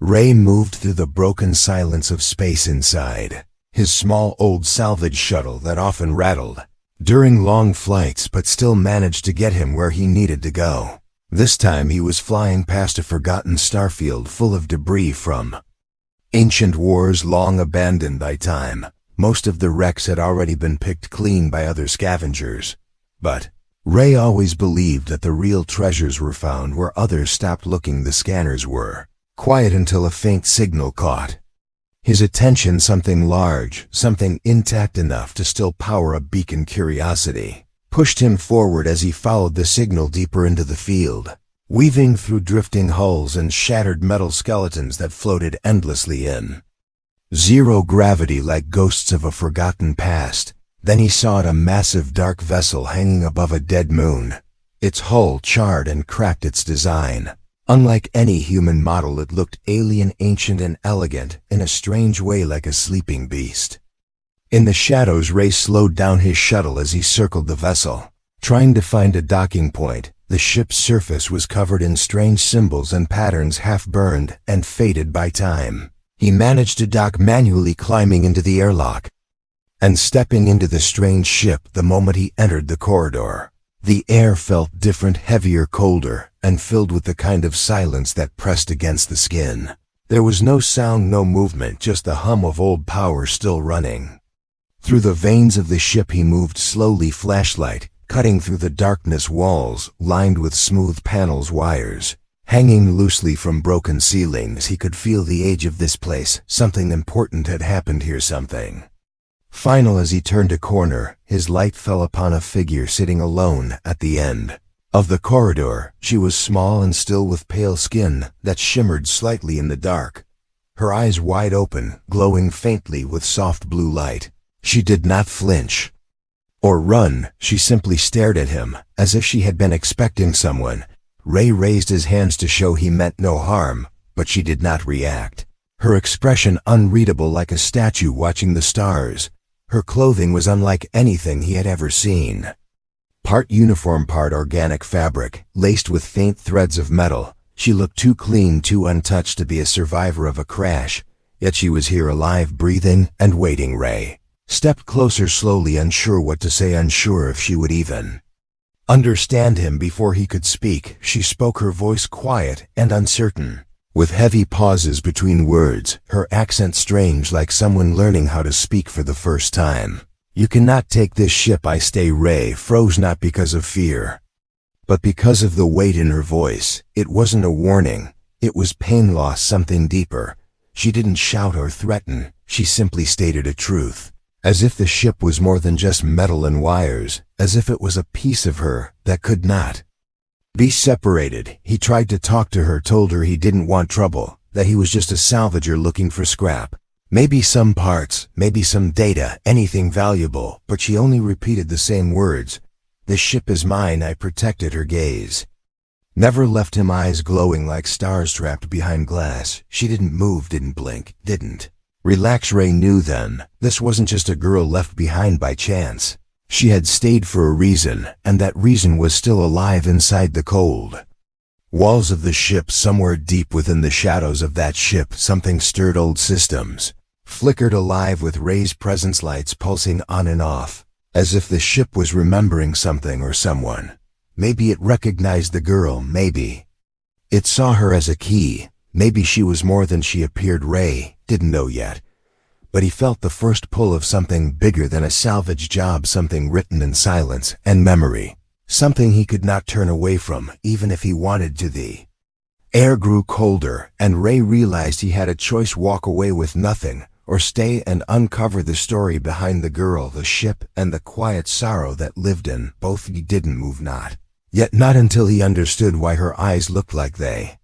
Ray moved through the broken silence of space inside, his small old salvage shuttle that often rattled during long flights but still managed to get him where he needed to go. This time he was flying past a forgotten starfield full of debris from ancient wars long abandoned by time. Most of the wrecks had already been picked clean by other scavengers. But Ray always believed that the real treasures were found where others stopped looking. The scanners were quiet until a faint signal caught his attention, something large, something intact enough to still power a beacon. Curiosity pushed him forward as he followed the signal deeper into the field, weaving through drifting hulls and shattered metal skeletons that floated endlessly in zero gravity like ghosts of a forgotten past. Then he saw a massive dark vessel hanging above a dead moon. Its hull charred and cracked, its design unlike any human model. It looked alien, ancient and elegant, in a strange way like a sleeping beast. In the shadows, Ray slowed down his shuttle as he circled the vessel, trying to find a docking point. The ship's surface was covered in strange symbols and patterns, half burned and faded by time. He managed to dock manually, climbing into the airlock and stepping into the strange ship. The moment he entered the corridor, the air felt different, heavier, colder, and filled with the kind of silence that pressed against the skin. There was no sound, no movement, just the hum of old power still running through the veins of the ship. He moved slowly, flashlight cutting through the darkness, walls lined with smooth panels, wires hanging loosely from broken ceilings. He could feel the age of this place. Something important had happened here, something final. As he turned a corner, his light fell upon a figure sitting alone at the end of the corridor. She was small and still, with pale skin that shimmered slightly in the dark, her eyes wide open, glowing faintly with soft blue light. She did not flinch or run. She simply stared at him, as if she had been expecting someone. Ray raised his hands to show he meant no harm, but she did not react. Her expression unreadable, like a statue watching the stars. Her clothing was unlike anything he had ever seen. Part uniform, part organic fabric, laced with faint threads of metal. She looked too clean, too untouched to be a survivor of a crash. Yet she was here, alive, breathing, and waiting. Ray stepped closer slowly, unsure what to say, unsure if she would even understand him. Before he could speak, she spoke, her voice quiet and uncertain, with heavy pauses between words, her accent strange, like someone learning how to speak for the first time. "You cannot take this ship, I stay." Ray froze, not because of fear, but because of the weight in her voice. It wasn't a warning, it was pain, loss, something deeper. She didn't shout or threaten, she simply stated a truth. As if the ship was more than just metal and wires, as if it was a piece of her that could not be separated. He tried to talk to her, told her he didn't want trouble, that he was just a salvager looking for scrap. Maybe some parts, maybe some data, anything valuable, but she only repeated the same words. "The ship is mine." I protected. Her gaze never left him, eyes glowing like stars trapped behind glass. She didn't move, didn't blink, didn't relax. Ray knew then, this wasn't just a girl left behind by chance. She had stayed for a reason, and that reason was still alive inside the cold walls of the ship. Somewhere deep within the shadows of that ship, something stirred. Old systems flickered alive with Ray's presence, lights pulsing on and off, as if the ship was remembering something or someone. Maybe it recognized the girl, maybe it saw her as a key, maybe she was more than she appeared. Ray didn't know yet, but he felt the first pull of something bigger than a salvage job, something written in silence and memory, something he could not turn away from, even if he wanted to. The air grew colder, and Ray realized he had a choice: walk away with nothing, or stay and uncover the story behind the girl, the ship, and the quiet sorrow that lived in both. He didn't move, not yet, not until he understood why her eyes looked like they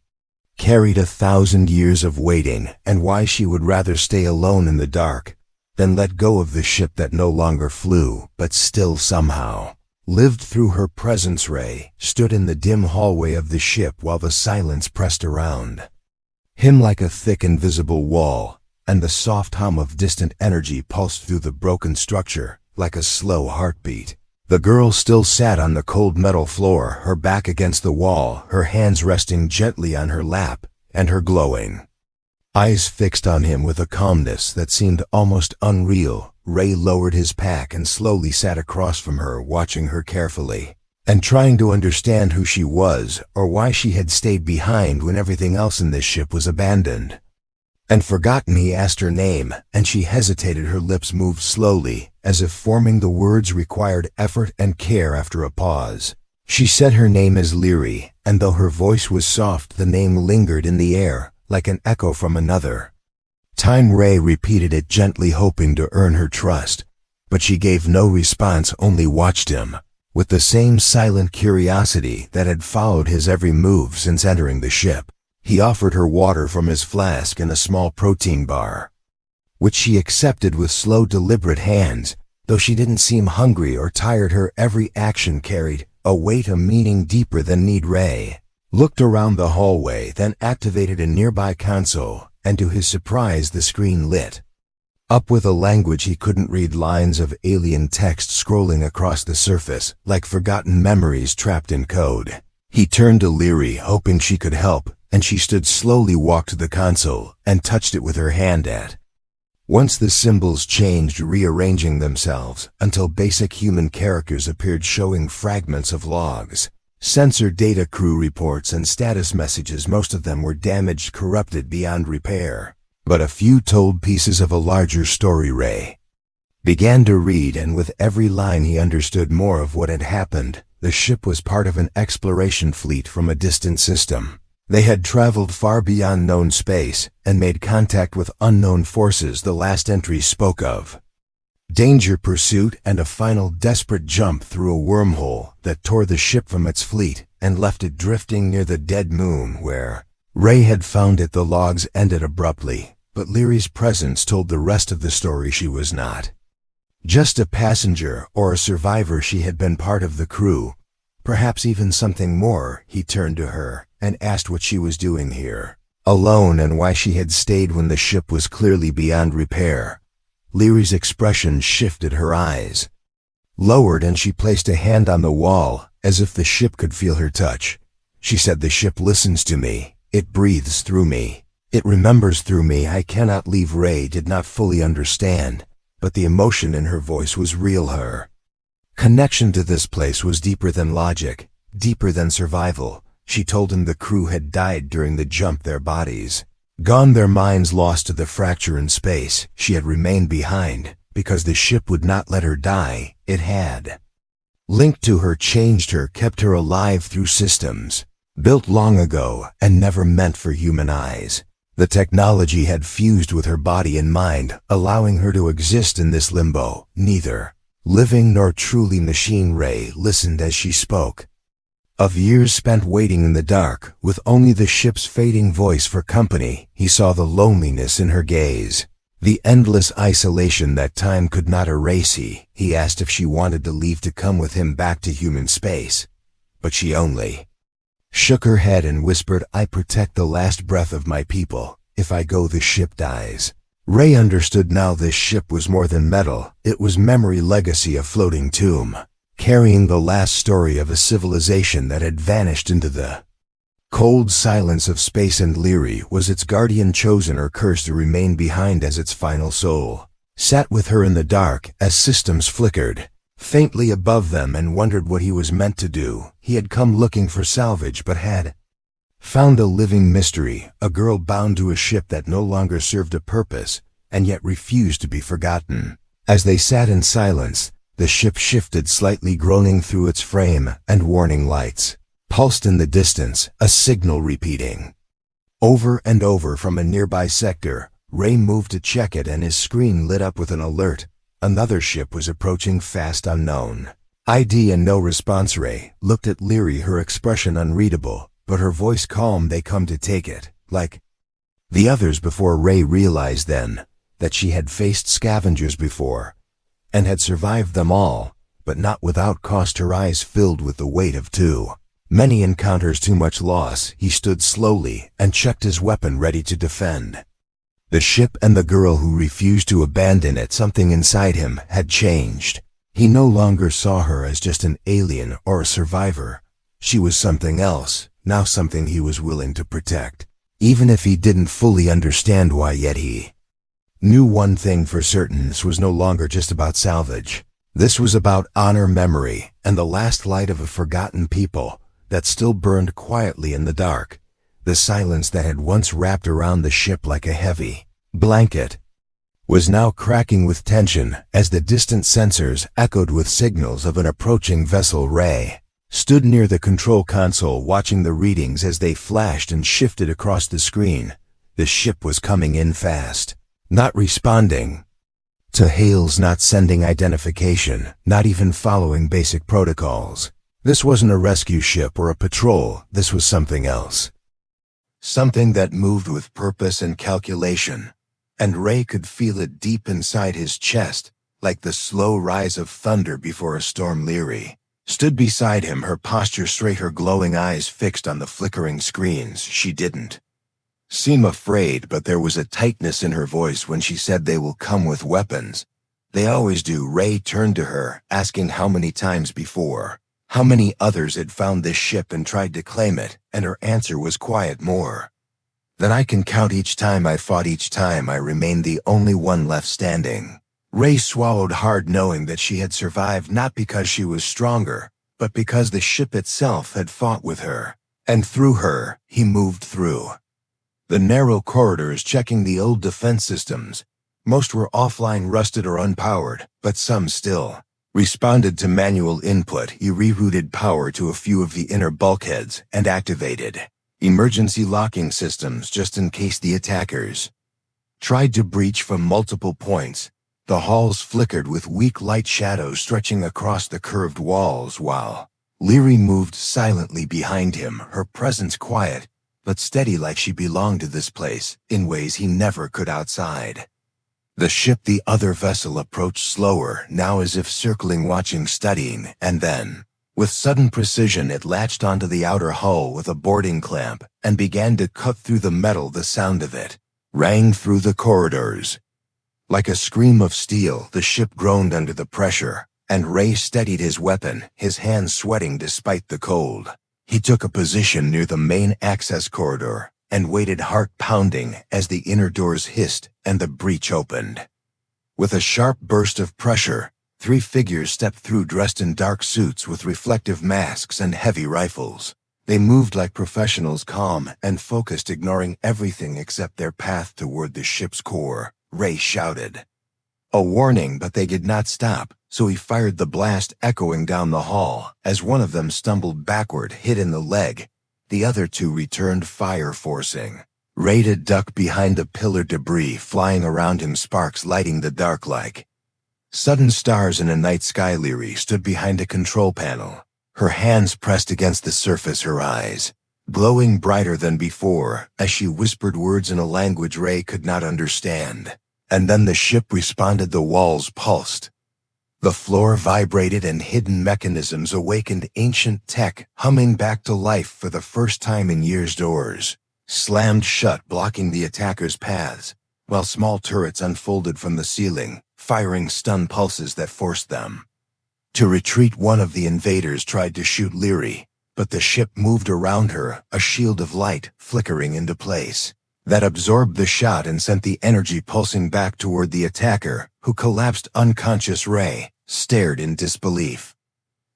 carried 1,000 years of waiting, and why she would rather stay alone in the dark than let go of the ship that no longer flew, but still somehow lived through her presence. Ray stood in the dim hallway of the ship while the silence pressed around him like a thick invisible wall, and the soft hum of distant energy pulsed through the broken structure like a slow heartbeat. The girl still sat on the cold metal floor, her back against the wall, her hands resting gently on her lap, and her glowing Eyes fixed on him with a calmness that seemed almost unreal, Ray lowered his pack and slowly sat across from her, watching her carefully, and trying to understand who she was or why she had stayed behind when everything else in this ship was abandoned. And forgotten. He asked her name, and she hesitated. Her lips moved slowly, as if forming the words required effort and care. After a pause, she said her name is Leary, and though her voice was soft, the name lingered in the air, like an echo from another time. Ray repeated it gently, hoping to earn her trust, but she gave no response, only watched him, with the same silent curiosity that had followed his every move since entering the ship. He offered her water from his flask and a small protein bar, which she accepted with slow, deliberate hands. Though she didn't seem hungry or tired, her every action carried a weight, a meaning deeper than need. Ray looked around the hallway, then activated a nearby console, and to his surprise the screen lit up with a language he couldn't read, lines of alien text scrolling across the surface, like forgotten memories trapped in code. He turned to Leary, hoping she could help, and she stood slowly, walked to the console, and touched it with her hand. At once the symbols changed, rearranging themselves until basic human characters appeared, showing fragments of logs, sensor data, crew reports, and status messages. Most of them were damaged, corrupted beyond repair, but a few told pieces of a larger story. Ray began to read, and with every line he understood more of what had happened. The ship was part of an exploration fleet from a distant system. They had traveled far beyond known space and made contact with unknown forces. The last entry spoke of danger, pursuit, and a final desperate jump through a wormhole that tore the ship from its fleet and left it drifting near the dead moon where Ray had found it. The logs ended abruptly, but Leary's presence told the rest of the story. She was not just a passenger or a survivor. She had been part of the crew, perhaps even something more. He turned to her and asked what she was doing here, alone, and why she had stayed when the ship was clearly beyond repair. Leary's expression shifted. Her eyes lowered, and she placed a hand on the wall, as if the ship could feel her touch. She said, "The ship listens to me. It breathes through me. It remembers through me. I cannot leave." Ray did not fully understand, but the emotion in her voice was real. Her connection to this place was deeper than logic, deeper than survival. She told him the crew had died during the jump, their bodies gone, their minds lost to the fracture in space. She had remained behind because the ship would not let her die. It had linked to her, changed her, kept her alive through systems built long ago and never meant for human eyes. The technology had fused with her body and mind, allowing her to exist in this limbo, neither living nor truly machine. Ray listened as she spoke of years spent waiting in the dark, with only the ship's fading voice for company. He saw the loneliness in her gaze, the endless isolation that time could not erase. He asked if she wanted to leave to come with him back to human space, but she only shook her head and whispered, "I protect the last breath of my people. If I go, the ship dies." Ray understood now. This ship was more than metal. It was memory, legacy, a floating tomb, carrying the last story of a civilization that had vanished into the cold silence of space, and Leary was its guardian, chosen or cursed to remain behind as its final soul. Sat with her in the dark as systems flickered faintly above them, and wondered what he was meant to do. He had come looking for salvage, but had found a living mystery, a girl bound to a ship that no longer served a purpose and yet refused to be forgotten. As they sat in silence, the ship shifted slightly, groaning through its frame, and warning lights pulsed in the distance, a signal repeating over and over from a nearby sector. Ray moved to check it, and his screen lit up with an alert. Another ship was approaching fast, unknown ID, and no response. Ray looked at Leary, her expression unreadable, but her voice calm. "They come to take it, like the others before." Ray realized then that she had faced scavengers before and had survived them all, but not without cost. Her eyes filled with the weight of too many encounters, too much loss. He stood slowly and checked his weapon, ready to defend the ship and the girl who refused to abandon it. Something inside him had changed. He no longer saw her as just an alien or a survivor. She was something else, now something he was willing to protect. even if he didn't fully understand why yet. He knew one thing for certain: this was no longer just about salvage. This was about honor, memory, and the last light of a forgotten people that still burned quietly in the dark. The silence that had once wrapped around the ship like a heavy blanket was now cracking with tension as the distant sensors echoed with signals of an approaching vessel. Ray stood near the control console, watching the readings as they flashed and shifted across the screen. The ship was coming in fast, not responding to hails, not sending identification, not even following basic protocols. This wasn't a rescue ship or a patrol. This was something else. Something that moved with purpose and calculation. And Ray could feel it deep inside his chest, like the slow rise of thunder before a storm. Leary stood beside him, her posture straight, her glowing eyes fixed on the flickering screens. She didn't seem afraid, but there was a tightness in her voice when she said, "They will come with weapons." "They always do." Ray turned to her, asking how many times before, how many others had found this ship and tried to claim it, and her answer was quiet: "More than I can count. Each time I fought, each time I remained the only one left standing." Ray swallowed hard, knowing that she had survived not because she was stronger, but because the ship itself had fought with her. And through her, he moved through the narrow corridors, checking the old defense systems. Most were offline, rusted or unpowered, but some still responded to manual input. He rerouted power to a few of the inner bulkheads and activated emergency locking systems just in case the attackers tried to breach from multiple points. The halls flickered with weak light shadows stretching across the curved walls while Leary moved silently behind him, her presence quiet but steady, like she belonged to this place in ways he never could outside. The ship, the other vessel, approached slower, now as if circling, watching, studying, and then, with sudden precision, it latched onto the outer hull with a boarding clamp and began to cut through the metal. The sound of it rang through the corridors like a scream of steel. The ship groaned under the pressure, and Ray steadied his weapon, his hands sweating despite the cold. He took a position near the main access corridor and waited, heart pounding, as the inner doors hissed and the breach opened. With a sharp burst of pressure, 3 figures stepped through, dressed in dark suits with reflective masks and heavy rifles. They moved like professionals, calm and focused, ignoring everything except their path toward the ship's core. Ray shouted a warning, but they did not stop, so he fired the blast, echoing down the hall. As one of them stumbled backward, hit in the leg, the other 2 returned fire, forcing Ray to duck behind the pillar, debris flying around him, sparks lighting the dark like sudden stars in a night sky. Leary stood behind a control panel, her hands pressed against the surface, her eyes glowing brighter than before as she whispered words in a language Ray could not understand. And then the ship responded. The walls pulsed, the floor vibrated, and hidden mechanisms awakened, ancient tech humming back to life for the first time in years. Doors slammed shut, blocking the attackers' paths, while small turrets unfolded from the ceiling, firing stun pulses that forced them to retreat. One of the invaders tried to shoot Leary, but the ship moved around her, a shield of light flickering into place that absorbed the shot and sent the energy pulsing back toward the attacker, who collapsed unconscious. Ray stared in disbelief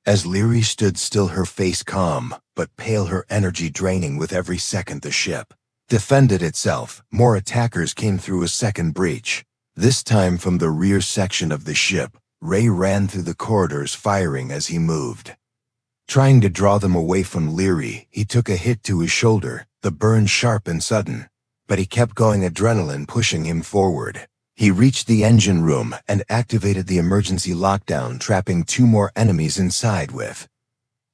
as Leary stood still, her face calm but pale, her energy draining with every second. The ship defended itself. More attackers came through a second breach, this time from the rear section of the ship. Ray ran through the corridors, firing as he moved, trying to draw them away from Leary. He took a hit to his shoulder, the burn sharp and sudden, but he kept going, adrenaline pushing him forward. He reached the engine room and activated the emergency lockdown, trapping 2 more enemies inside with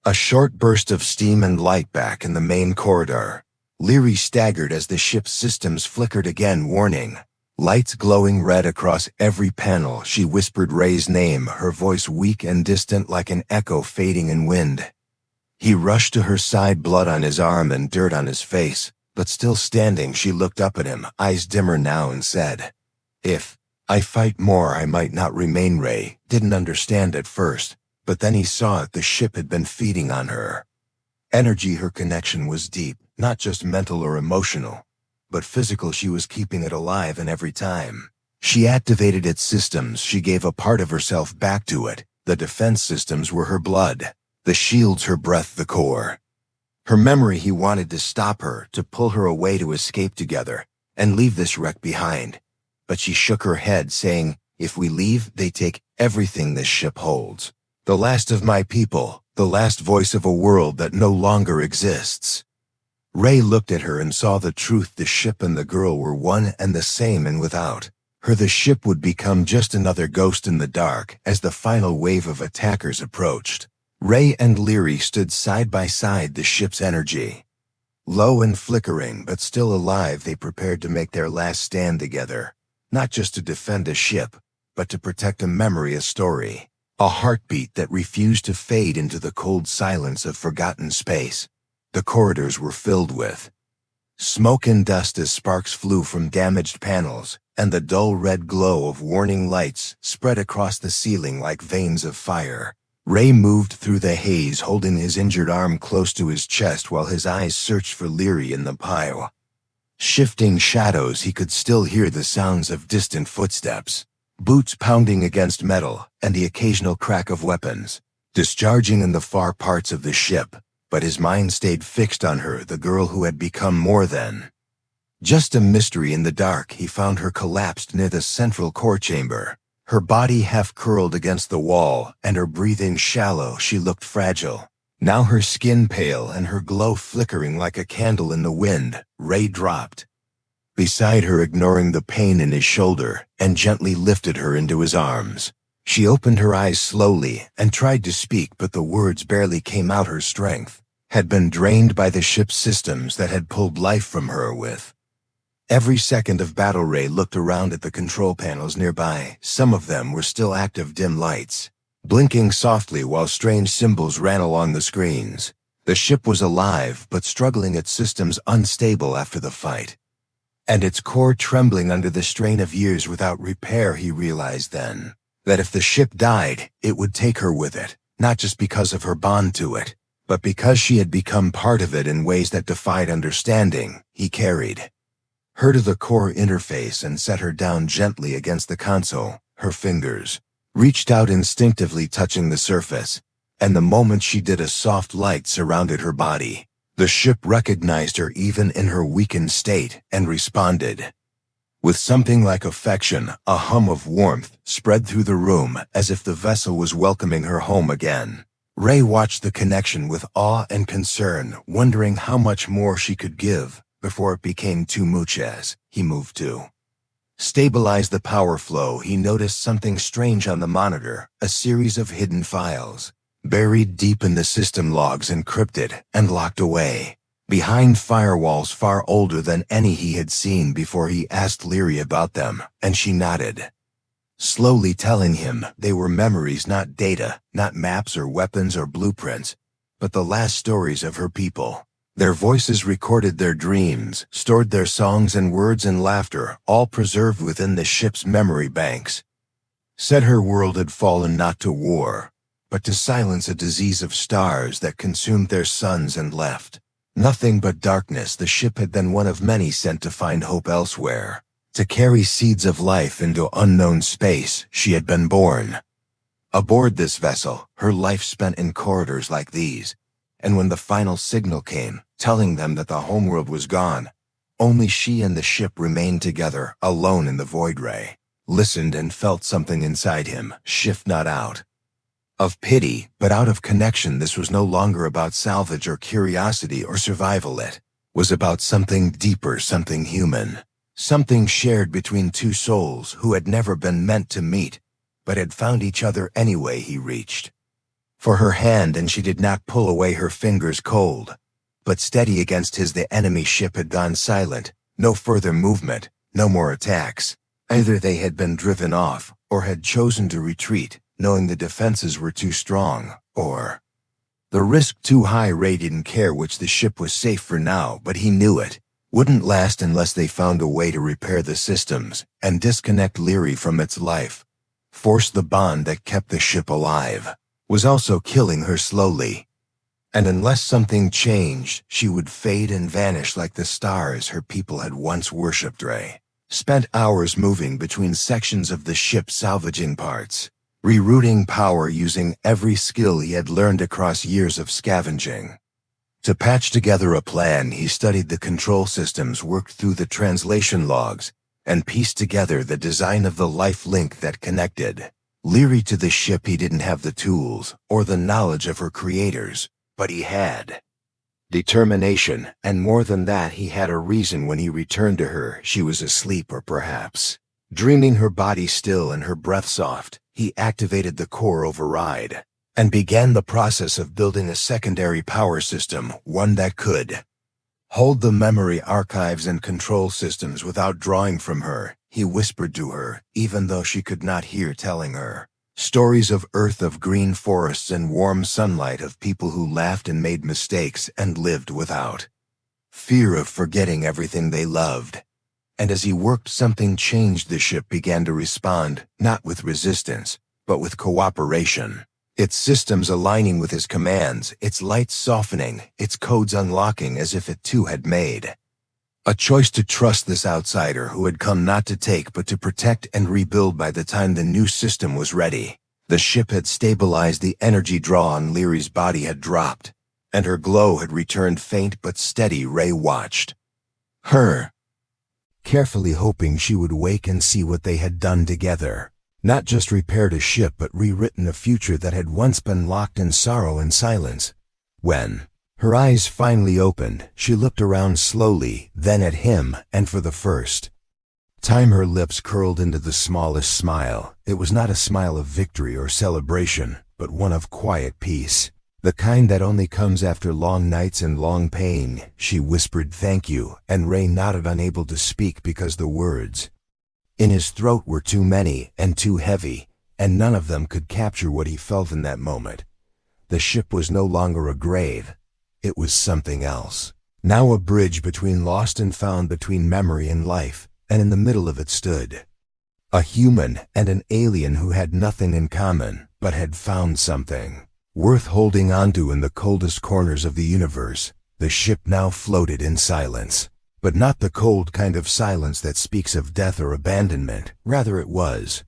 a short burst of steam and light. Back in the main corridor, Leary staggered as the ship's systems flickered again, warning lights glowing red across every panel. She whispered Ray's name, her voice weak and distant like an echo fading in wind. He rushed to her side, blood on his arm and dirt on his face, but still standing. She looked up at him, eyes dimmer now, and said, "If I fight more, I might not remain." Ray didn't understand at first, but then he saw it. The ship had been feeding on her energy. Her connection was deep, not just mental or emotional. but physical. She was keeping it alive, and every time she activated its systems, she gave a part of herself back to it. The defense systems were her blood, the shields her breath, the core. Her memory. He wanted to stop her, to pull her away, to escape together, and leave this wreck behind. But she shook her head, saying, "If we leave, they take everything this ship holds. The last of my people, the last voice of a world that no longer exists." Ray looked at her and saw the truth. The ship and the girl were one and the same, and without her the ship would become just another ghost in the dark. As the final wave of attackers approached, Ray and Leary stood side by side, the ship's energy low and flickering, but still alive. They prepared to make their last stand together, not just to defend a ship, but to protect a memory, a story, a heartbeat that refused to fade into the cold silence of forgotten space. The corridors were filled with smoke and dust as sparks flew from damaged panels, and the dull red glow of warning lights spread across the ceiling like veins of fire. Ray moved through the haze, holding his injured arm close to his chest while his eyes searched for Leary in the pile. Shifting shadows. He could still hear the sounds of distant footsteps, boots pounding against metal, and the occasional crack of weapons discharging in the far parts of the ship. But his mind stayed fixed on her, the girl who had become more than just a mystery. In the dark, he found her collapsed near the central core chamber, her body half curled against the wall, and her breathing shallow. She looked fragile, now her skin pale and her glow flickering like a candle in the wind. Ray dropped beside her, ignoring the pain in his shoulder, and gently lifted her into his arms. She opened her eyes slowly and tried to speak, but the words barely came out. Her strength had been drained by the ship's systems that had pulled life from her with every second of battle. Ray looked around at the control panels nearby. Some of them were still active, dim lights blinking softly while strange symbols ran along the screens. The ship was alive, but struggling, its systems unstable after the fight, and its core trembling under the strain of years without repair. He realized then that if the ship died, it would take her with it, not just because of her bond to it, but because she had become part of it in ways that defied understanding. He carried her to the core interface and set her down gently against the console. Her fingers reached out instinctively, touching the surface, and the moment she did, a soft light surrounded her body. The ship recognized her even in her weakened state and responded with something like affection. A hum of warmth spread through the room, as if the vessel was welcoming her home again. Ray watched the connection with awe and concern, wondering how much more she could give before it became too much. As he moved to stabilize the power flow, he noticed something strange on the monitor, a series of hidden files, buried deep in the system logs, encrypted and locked away behind firewalls far older than any he had seen before. He asked Leary about them, and she nodded, slowly telling him they were memories, not data, not maps or weapons or blueprints, but the last stories of her people. Their voices recorded their dreams, stored their songs and words and laughter, all preserved within the ship's memory banks. Said her world had fallen not to war, but to silence, a disease of stars that consumed their suns and left nothing but darkness. The ship had been one of many sent to find hope elsewhere, to carry seeds of life into unknown space. She had been born aboard this vessel, her life spent in corridors like these, and when the final signal came, telling them that the homeworld was gone, only she and the ship remained together, alone in the void. Ray listened and felt something inside him shift, not out of pity, but out of connection. This was no longer about salvage or curiosity or survival. It was about something deeper, something human, something shared between two souls who had never been meant to meet, but had found each other anyway. He reached for her hand, and she did not pull away, her fingers cold but steady against his. The enemy ship had gone silent, no further movement, no more attacks. Either they had been driven off, or had chosen to retreat, knowing the defenses were too strong, or the risk too high. Ray didn't care which. The ship was safe for now, but he knew it wouldn't last unless they found a way to repair the systems and disconnect Leary from its life. Force the bond that kept the ship alive was also killing her slowly. And unless something changed, she would fade and vanish like the stars her people had once worshipped. Ray spent hours moving between sections of the ship, salvaging parts, rerouting power using every skill he had learned across years of scavenging. To patch together a plan, he studied the control systems, worked through the translation logs, and pieced together the design of the life link that connected Leary to the ship. He didn't have the tools or the knowledge of her creators, but he had determination, and more than that, he had a reason. When he returned to her, she was asleep or perhaps dreaming, her body still and her breath soft. He activated the core override and began the process of building a secondary power system, one that could hold the memory archives and control systems without drawing from her. He whispered to her, even though she could not hear, telling her stories of Earth, of green forests and warm sunlight, of people who laughed and made mistakes and lived without fear of forgetting everything they loved. And as he worked, something changed. The ship began to respond, not with resistance, but with cooperation. Its systems aligning with his commands, its lights softening, its codes unlocking, as if it too had made a choice to trust this outsider who had come not to take but to protect and rebuild. By the time the new system was ready, the ship had stabilized, the energy draw on Leary's body had dropped, and her glow had returned, faint but steady. Ray watched her carefully, hoping she would wake and see what they had done together. Not just repaired a ship, but rewritten a future that had once been locked in sorrow and silence. When her eyes finally opened, she looked around slowly, then at him, and for the first time her lips curled into the smallest smile. It was not a smile of victory or celebration, but one of quiet peace, the kind that only comes after long nights and long pain. She whispered, "Thank you," and Ray nodded, unable to speak because the words in his throat were too many and too heavy, and none of them could capture what he felt in that moment. The ship was no longer a grave. It was something else. Now a bridge between lost and found, between memory and life, and in the middle of it stood a human and an alien who had nothing in common, but had found something worth holding onto in the coldest corners of the universe. The ship now floated in silence, but not the cold kind of silence that speaks of death or abandonment. Rather, it was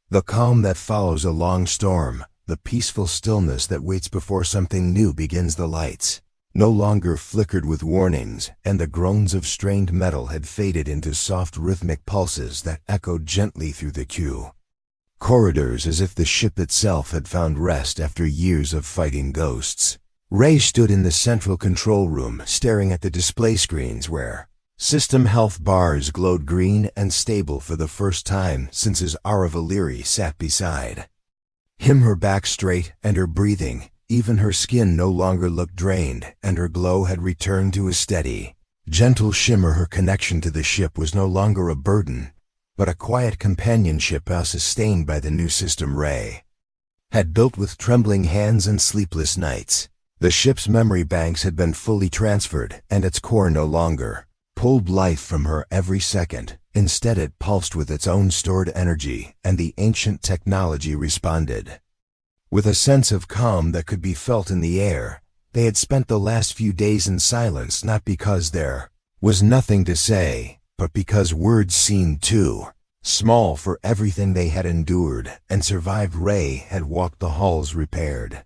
the calm that follows a long storm, the peaceful stillness that waits before something new begins. The lights no longer flickered with warnings, and the groans of strained metal had faded into soft rhythmic pulses that echoed gently through the corridors, as if the ship itself had found rest after years of fighting ghosts. Ray stood in the central control room, staring at the display screens where system health bars glowed green and stable for the first time since his Ara Valeri sat beside him, her back straight and her breathing. Even her skin no longer looked drained, and her glow had returned to a steady, gentle shimmer. Her connection to the ship was no longer a burden, but a quiet companionship, sustained by the new system Ray had built with trembling hands and sleepless nights. The ship's memory banks had been fully transferred, and its core no longer pulled life from her every second. Instead, it pulsed with its own stored energy, and the ancient technology responded with a sense of calm that could be felt in the air. They had spent the last few days in silence, not because there was nothing to say, but because words seemed too small for everything they had endured and survived. Ray had walked the halls, repaired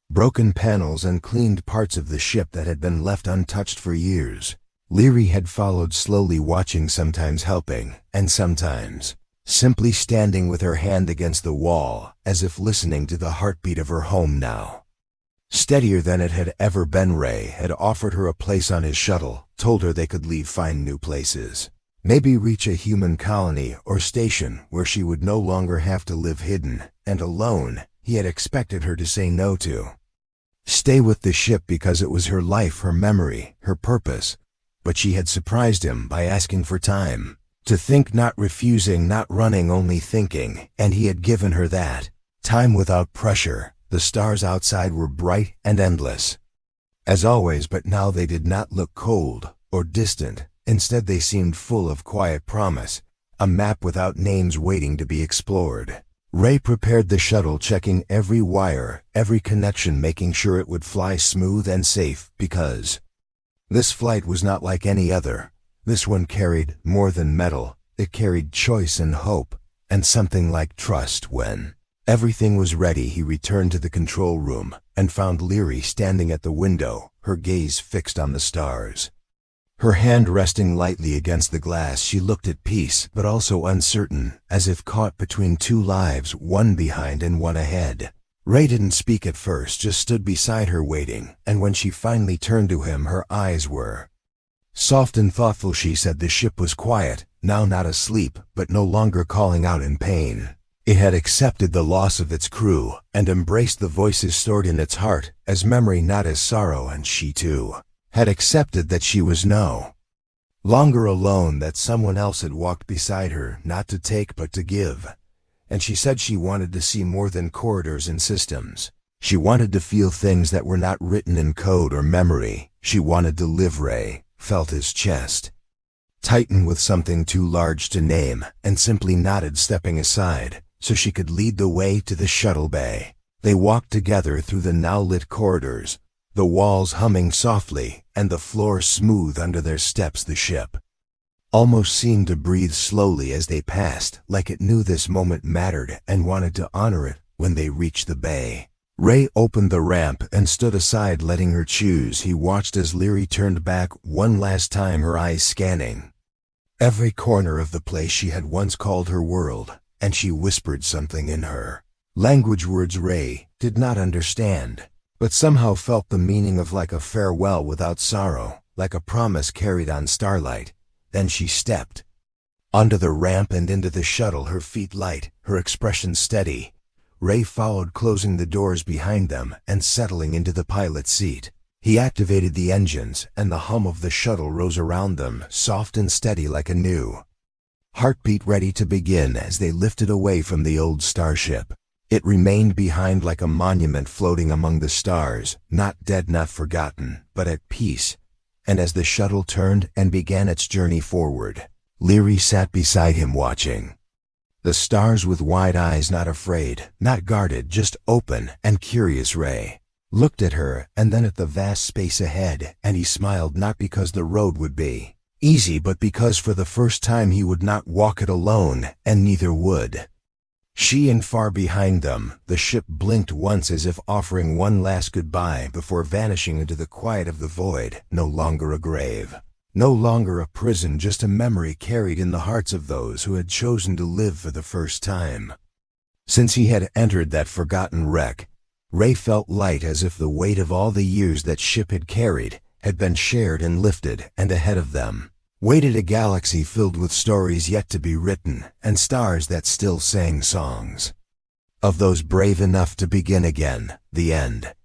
broken panels, and cleaned parts of the ship that had been left untouched for years. Leary had followed slowly, watching, sometimes helping, and sometimes simply standing with her hand against the wall, as if listening to the heartbeat of her home now steadier than it had ever been. Ray had offered her a place on his shuttle, told her they could leave, find new places, maybe reach a human colony or station where she would no longer have to live hidden and alone. He had expected her to say no, to stay with the ship because it was her life, her memory, her purpose, but she had surprised him by asking for time. To think, not refusing, not running, only thinking, and he had given her that time without pressure. The stars outside were bright and endless, as always, but now they did not look cold or distant. Instead, they seemed full of quiet promise, a map without names waiting to be explored. Ray prepared the shuttle, checking every wire, every connection, making sure it would fly smooth and safe, because this flight was not like any other. This one carried more than metal. It carried choice and hope, and something like trust. When everything was ready, he returned to the control room and found Leary standing at the window, her gaze fixed on the stars. Her hand resting lightly against the glass, she looked at peace, but also uncertain, as if caught between two lives, one behind and one ahead. Ray didn't speak at first, just stood beside her waiting, and when she finally turned to him, her eyes were soft and thoughtful. She said the ship was quiet, now not asleep, but no longer calling out in pain. It had accepted the loss of its crew, and embraced the voices stored in its heart, as memory, not as sorrow, and she too had accepted that she was no longer alone, that someone else had walked beside her, not to take but to give. And she said she wanted to see more than corridors and systems. She wanted to feel things that were not written in code or memory. She wanted to live. Ray felt his chest tighten with something too large to name, and simply nodded, stepping aside so she could lead the way to the shuttle bay. They walked together through the now lit corridors, the walls humming softly and the floor smooth under their steps. The ship almost seemed to breathe slowly as they passed, like it knew this moment mattered and wanted to honor it. When they reached the bay, Ray opened the ramp and stood aside, letting her choose. He watched as Leary turned back one last time, her eyes scanning every corner of the place she had once called her world, and she whispered something in her language, words Ray did not understand, but somehow felt the meaning of, like a farewell without sorrow, like a promise carried on starlight. Then she stepped onto the ramp and into the shuttle, her feet light, her expression steady. Ray followed, closing the doors behind them and settling into the pilot's seat. He activated the engines, and the hum of the shuttle rose around them, soft and steady like a new heartbeat ready to begin. As they lifted away from the old starship, it remained behind like a monument floating among the stars, not dead, not forgotten, but at peace. And as the shuttle turned and began its journey forward, Leary sat beside him, watching the stars with wide eyes, not afraid, not guarded, just open and curious. Ray looked at her and then at the vast space ahead, and he smiled, not because the road would be easy, but because for the first time he would not walk it alone, and neither would she. And far behind them, the ship blinked once, as if offering one last goodbye before vanishing into the quiet of the void. No longer a grave, no longer a prison, just a memory carried in the hearts of those who had chosen to live for the first time. Since he had entered that forgotten wreck, Ray felt light, as if the weight of all the years that ship had carried had been shared and lifted, and ahead of them waited a galaxy filled with stories yet to be written, and stars that still sang songs of those brave enough to begin again. The end.